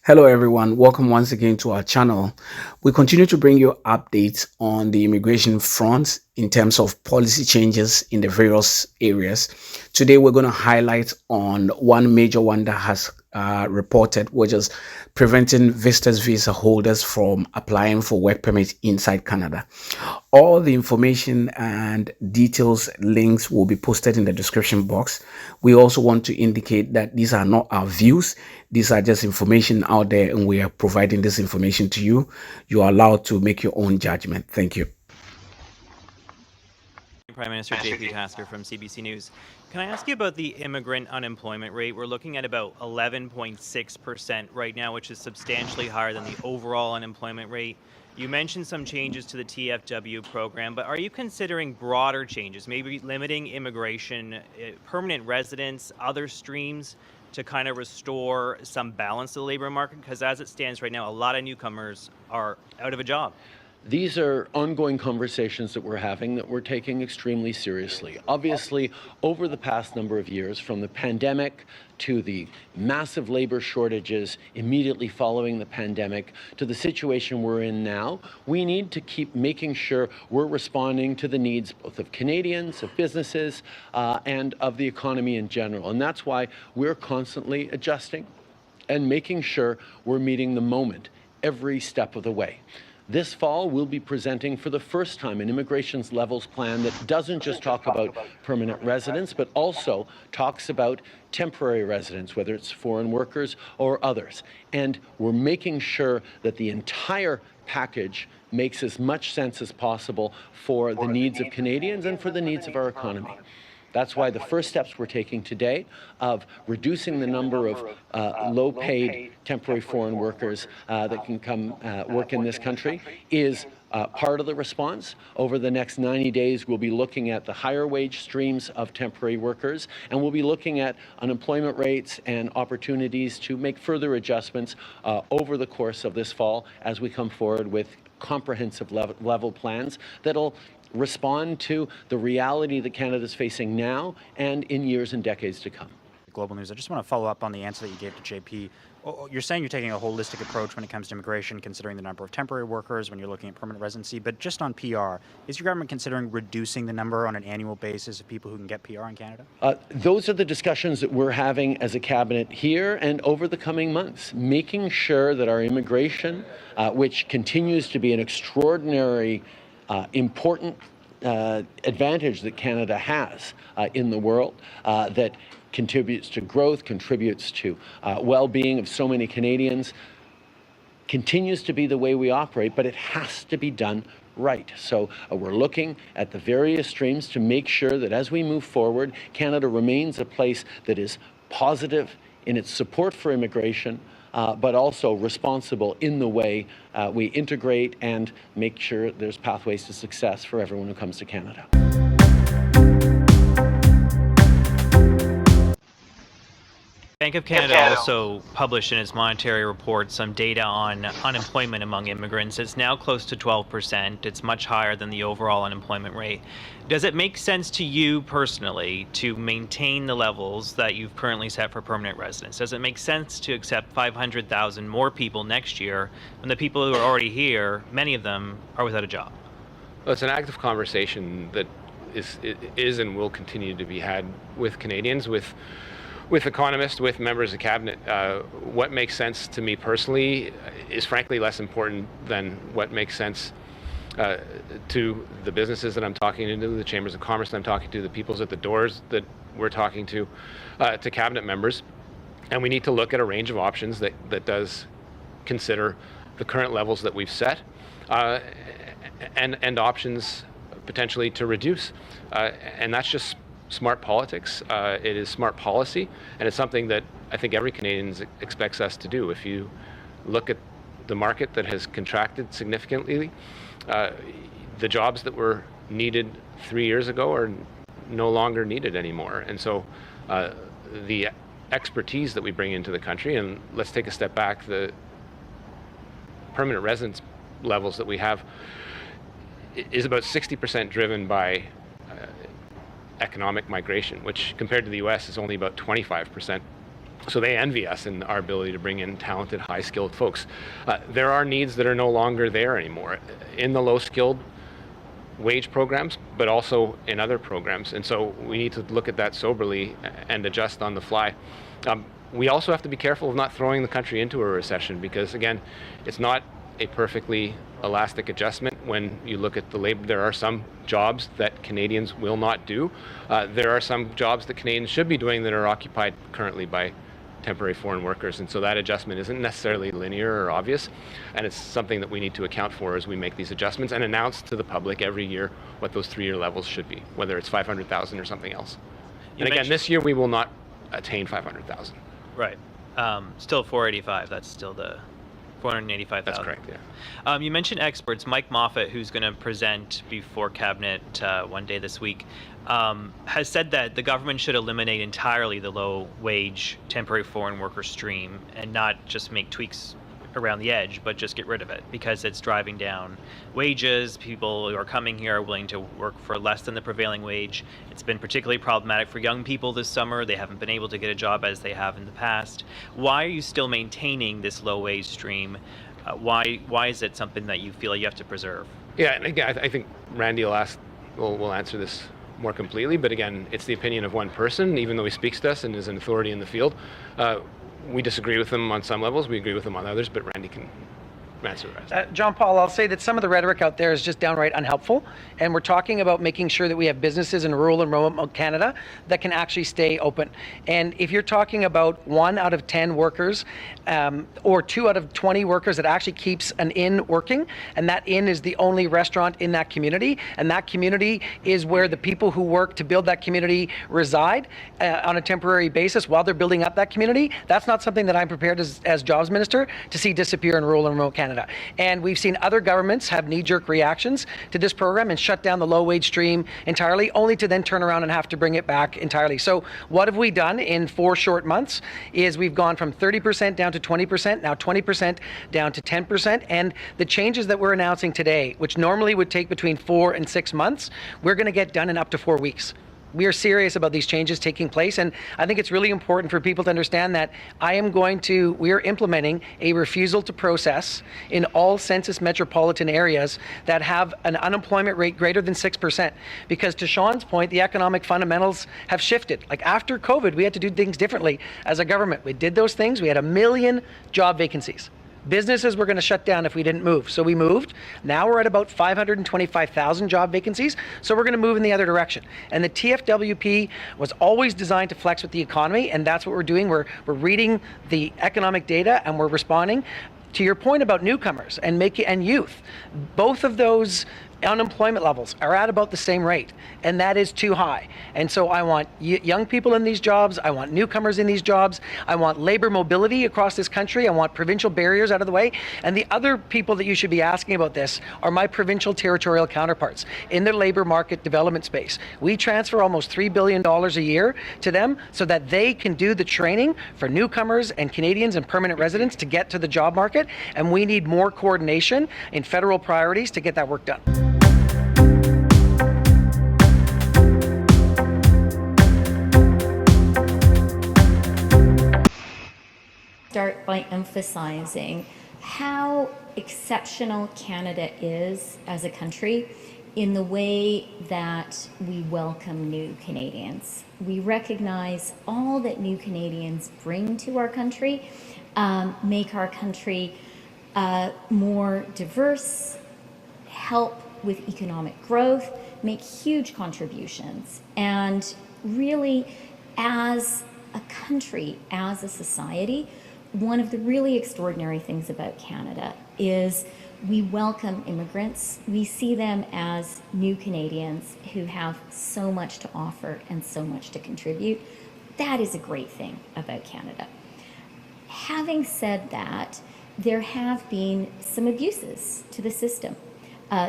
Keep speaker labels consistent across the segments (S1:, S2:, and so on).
S1: Hello, everyone. Welcome once again to our channel. We continue to bring you updates on the immigration front in terms of policy changes in the various areas. Today, we're going to highlight on one major one that has reported, which is preventing visitors visa holders from applying for work permit inside Canada. All the information and details links will be posted in the description box. We also want to indicate that these are not our views. These are just information out there, and we are providing this information to you. You are allowed to make your own judgment. Thank you.
S2: Prime Minister JP Tasker from CBC News. Can I ask you about the immigrant unemployment rate? We're looking at about 11.6% right now, which is substantially higher than the overall unemployment rate. You mentioned some changes to the TFW program, but are you considering broader changes, maybe limiting immigration, permanent residents, other streams to kind of restore some balance to the labor market? Because as it stands right now, a lot of newcomers are out of a job.
S3: These are ongoing conversations that we're having that we're taking extremely seriously. Obviously, over the past number of years, from the pandemic to the massive labor shortages immediately following the pandemic to the situation we're in now, we need to keep making sure we're responding to the needs both of Canadians, of businesses, and of the economy in general. And that's why we're constantly adjusting and making sure we're meeting the moment every step of the way. This fall, we'll be presenting for the first time an immigration's levels plan that doesn't just talk about permanent residents, but also talks about temporary residents, whether it's foreign workers or others. And we're making sure that the entire package makes as much sense as possible for the needs of Canadians and for the needs of our economy. That's why the first steps we're taking today of reducing the number of low-paid temporary foreign workers that can come work in this country is part of the response. Over the next 90 days, we'll be looking at the higher wage streams of temporary workers, and we'll be looking at unemployment rates and opportunities to make further adjustments over the course of this fall as we come forward with comprehensive level plans that'll respond to the reality that Canada is facing now and in years and decades to come.
S4: Global News. I just want to follow up on the answer that you gave to JP. You're saying you're taking a holistic approach when it comes to immigration, considering the number of temporary workers, when you're looking at permanent residency, but just on PR, is your government considering reducing the number on an annual basis of people who can get PR in Canada?
S3: Those are the discussions that we're having as a cabinet here and over the coming months, making sure that our immigration, which continues to be an extraordinary important advantage that Canada has in the world, that contributes to growth, contributes to well-being of so many Canadians, continues to be the way we operate, but it has to be done right. So we're looking at the various streams to make sure that as we move forward, Canada remains a place that is positive in its support for immigration, but also responsible in the way we integrate and make sure there's pathways to success for everyone who comes to Canada.
S2: Bank of Canada also published in its monetary report some data on unemployment among immigrants. It's now close to 12%. It's much higher than the overall unemployment rate. Does it make sense to you personally to maintain the levels that you've currently set for permanent residents? Does it make sense to accept 500,000 more people next year when the people who are already here, many of them, are without a job?
S5: Well, it's an active conversation that is and will continue to be had with Canadians, with economists, with members of cabinet. What makes sense to me personally is frankly less important than what makes sense to the businesses that I'm talking to, the chambers of commerce that I'm talking to, the peoples at the doors that we're talking to cabinet members. And we need to look at a range of options that does consider the current levels that we've set and options potentially to reduce. And that's just smart politics. It is smart policy, and it's something that I think every Canadian expects us to do. If you look at the market that has contracted significantly, the jobs that were needed 3 years ago are no longer needed anymore. And so the expertise that we bring into the country, and let's take a step back, the permanent residence levels that we have is about 60% driven by economic migration, which compared to the US is only about 25%. So they envy us in our ability to bring in talented, high-skilled folks. There are needs that are no longer there anymore in the low-skilled wage programs, but also in other programs. And so we need to look at that soberly and adjust on the fly. We also have to be careful of not throwing the country into a recession because, again, it's not a perfectly elastic adjustment when you look at the labor. There are some jobs that Canadians will not do. There are some jobs that Canadians should be doing that are occupied currently by temporary foreign workers, and so that adjustment isn't necessarily linear or obvious, and it's something that we need to account for as we make these adjustments and announce to the public every year what those 3-year levels should be, whether it's 500,000 or something else. And again, this year we will not attain 500,000.
S2: Right. Still 485. That's still the 485,000.
S5: That's correct, yeah.
S2: You mentioned experts. Mike Moffat, who's going to present before Cabinet one day this week, has said that the government should eliminate entirely the low-wage temporary foreign worker stream and not just make tweaks around the edge, but just get rid of it because it's driving down wages. People who are coming here are willing to work for less than the prevailing wage. It's been particularly problematic for young people this summer. They haven't been able to get a job as they have in the past. Why are you still maintaining this low-wage stream? Why is it something that you feel like you have to preserve?
S5: Yeah, and again, I think Randy will answer this more completely, but again, it's the opinion of one person, even though he speaks to us and is an authority in the field. We disagree with him on some levels, we agree with him on others, but Randy can answer the rest.
S6: John Paul, I'll say that some of the rhetoric out there is just downright unhelpful, and we're talking about making sure that we have businesses in rural and remote Canada that can actually stay open. And if you're talking about 1 out of 10 workers or 2 out of 20 workers that actually keeps an inn working, and that inn is the only restaurant in that community, and that community is where the people who work to build that community reside on a temporary basis while they're building up that community, that's not something that I'm prepared as jobs minister to see disappear in rural and remote Canada. And we've seen other governments have knee-jerk reactions to this program and shut down the low-wage stream entirely, only to then turn around and have to bring it back entirely. So what have we done in 4 short months is we've gone from 30% down to 20%, now 20% down to 10%. And the changes that we're announcing today, which normally would take between 4 and 6 months, we're going to get done in up to 4 weeks. We are serious about these changes taking place, and I think it's really important for people to understand that we are implementing a refusal to process in all census metropolitan areas that have an unemployment rate greater than 6%. Because to Sean's point, the economic fundamentals have shifted. Like after COVID, we had to do things differently as a government. We did those things. We had 1 million job vacancies. Businesses were going to shut down if we didn't move. So we moved. Now we're at about 525,000 job vacancies. So we're going to move in the other direction. And the TFWP was always designed to flex with the economy, and that's what we're doing. We're reading the economic data and we're responding. To your point about newcomers and youth, both of those unemployment levels are at about the same rate, and that is too high. And so I want young people in these jobs, I want newcomers in these jobs, I want labor mobility across this country, I want provincial barriers out of the way. And the other people that you should be asking about this are my provincial territorial counterparts in the labor market development space. We transfer almost $3 billion a year to them so that they can do the training for newcomers and Canadians and permanent residents to get to the job market, and we need more coordination in federal priorities to get that work done.
S7: Start by emphasizing how exceptional Canada is as a country in the way that we welcome new Canadians. We recognize all that new Canadians bring to our country, make our country more diverse, help with economic growth, make huge contributions. And really, as a country, as a society, one of the really extraordinary things about Canada is we welcome immigrants. We see them as new Canadians who have so much to offer and so much to contribute. That is a great thing about Canada. Having said that, there have been some abuses to the system.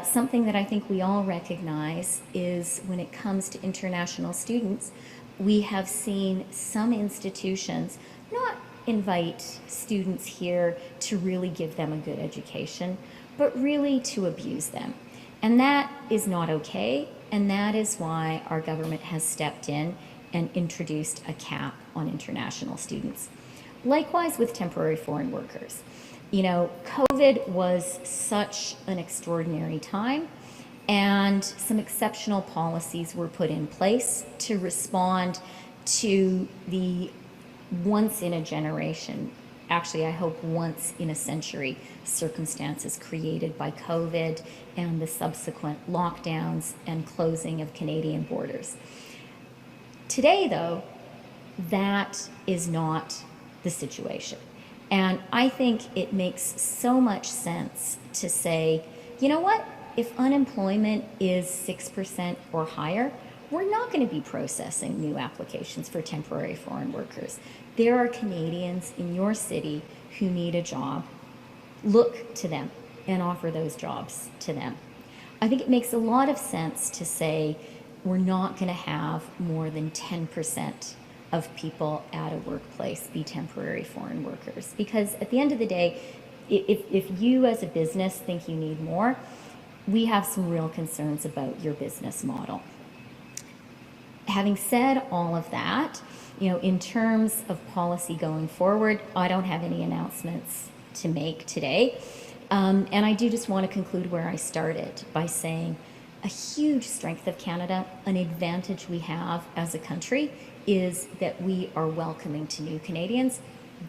S7: Something that I think we all recognize is when it comes to international students, we have seen some institutions not invite students here to really give them a good education, but really to abuse them. And that is not okay, and that is why our government has stepped in and introduced a cap on international students. Likewise with temporary foreign workers. You know, COVID was such an extraordinary time, and some exceptional policies were put in place to respond to the once in a generation, actually I hope once in a century, circumstances created by COVID and the subsequent lockdowns and closing of Canadian borders. Today, though, that is not the situation. And I think it makes so much sense to say, you know what? If unemployment is 6% or higher, we're not going to be processing new applications for temporary foreign workers. There are Canadians in your city who need a job. Look to them and offer those jobs to them. I think it makes a lot of sense to say we're not going to have more than 10% of people at a workplace be temporary foreign workers. Because at the end of the day, if you as a business think you need more, we have some real concerns about your business model. Having said all of that, you know, in terms of policy going forward, I don't have any announcements to make today. And I do just want to conclude where I started by saying a huge strength of Canada, an advantage we have as a country, is that we are welcoming to new Canadians.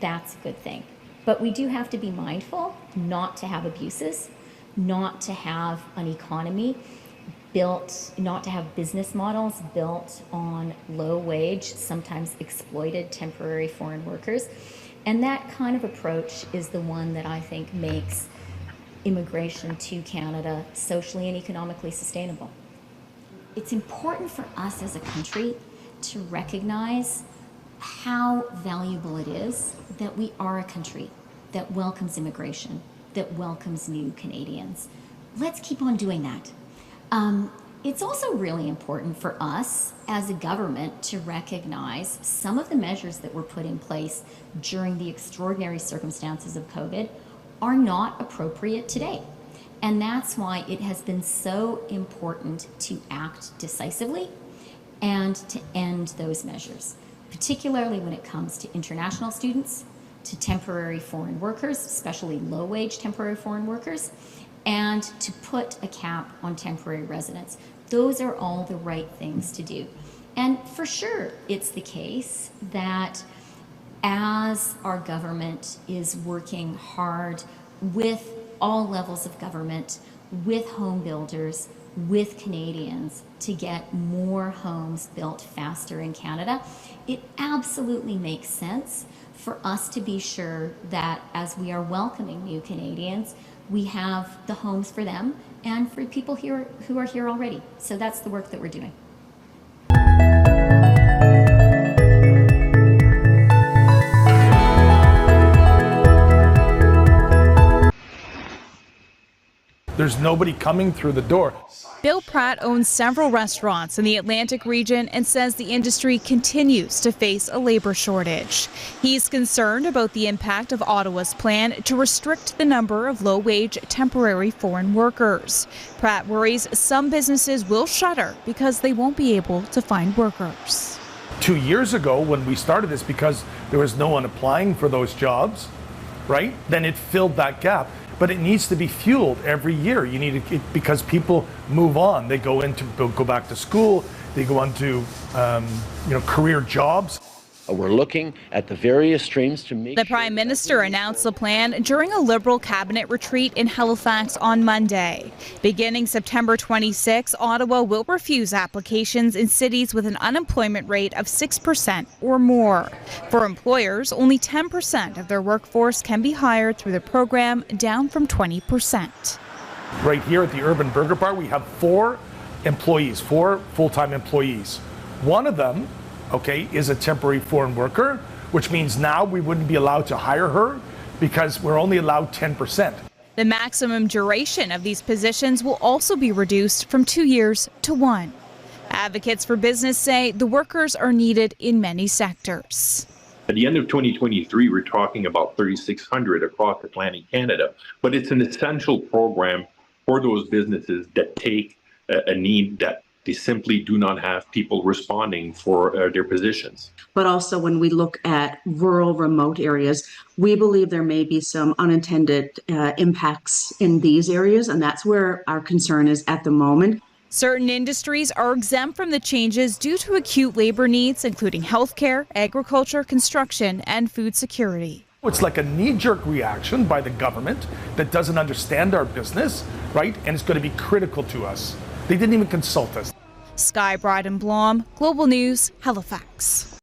S7: That's a good thing. But we do have to be mindful not to have abuses, not to have an economy built, not to have business models built on low wage, sometimes exploited temporary foreign workers. And that kind of approach is the one that I think makes immigration to Canada socially and economically sustainable. It's important for us as a country to recognize how valuable it is that we are a country that welcomes immigration, that welcomes new Canadians. Let's keep on doing that. It's also really important for us as a government to recognize some of the measures that were put in place during the extraordinary circumstances of COVID are not appropriate today. And that's why it has been so important to act decisively and to end those measures, particularly when it comes to international students, to temporary foreign workers, especially low-wage temporary foreign workers, and to put a cap on temporary residents. Those are all the right things to do. And for sure, it's the case that as our government is working hard with all levels of government, with home builders, with Canadians to get more homes built faster in Canada, it absolutely makes sense for us to be sure that as we are welcoming new Canadians, we have the homes for them and for people here who are here already. So that's the work that we're doing.
S8: There's nobody coming through the door.
S9: Bill Pratt owns several restaurants in the Atlantic region and says the industry continues to face a labor shortage. He's concerned about the impact of Ottawa's plan to restrict the number of low-wage temporary foreign workers. Pratt worries some businesses will shutter because they won't be able to find workers.
S8: 2 years ago, when we started this, because there was no one applying for those jobs, right? Then it filled that gap. But it needs to be fueled every year. You need it because people move on. They go back to school. They go on to career jobs.
S3: We're looking at the various streams to make
S9: The Prime Minister announced the plan during a Liberal cabinet retreat in Halifax on Monday. Beginning September 26, Ottawa will refuse applications in cities with an unemployment rate of 6% or more. For employers, only 10% of their workforce can be hired through the program, down from 20%.
S8: Right here at the Urban Burger Bar, we have 4 full-time employees. One of them, is a temporary foreign worker, which means now we wouldn't be allowed to hire her because we're only allowed 10%.
S9: The maximum duration of these positions will also be reduced from 2 years to 1. Advocates for business say the workers are needed in many sectors.
S10: At the end of 2023, we're talking about 3,600 across Atlantic Canada, but it's an essential program for those businesses that take a need that They simply do not have people responding for their positions.
S11: But also when we look at rural, remote areas, we believe there may be some unintended impacts in these areas, and that's where our concern is at the moment.
S9: Certain industries are exempt from the changes due to acute labor needs, including healthcare, agriculture, construction, and food security.
S8: It's like a knee-jerk reaction by the government that doesn't understand our business, right? And it's going to be critical to us. They didn't even consult us.
S9: Sky Bride and Blom, Global News, Halifax.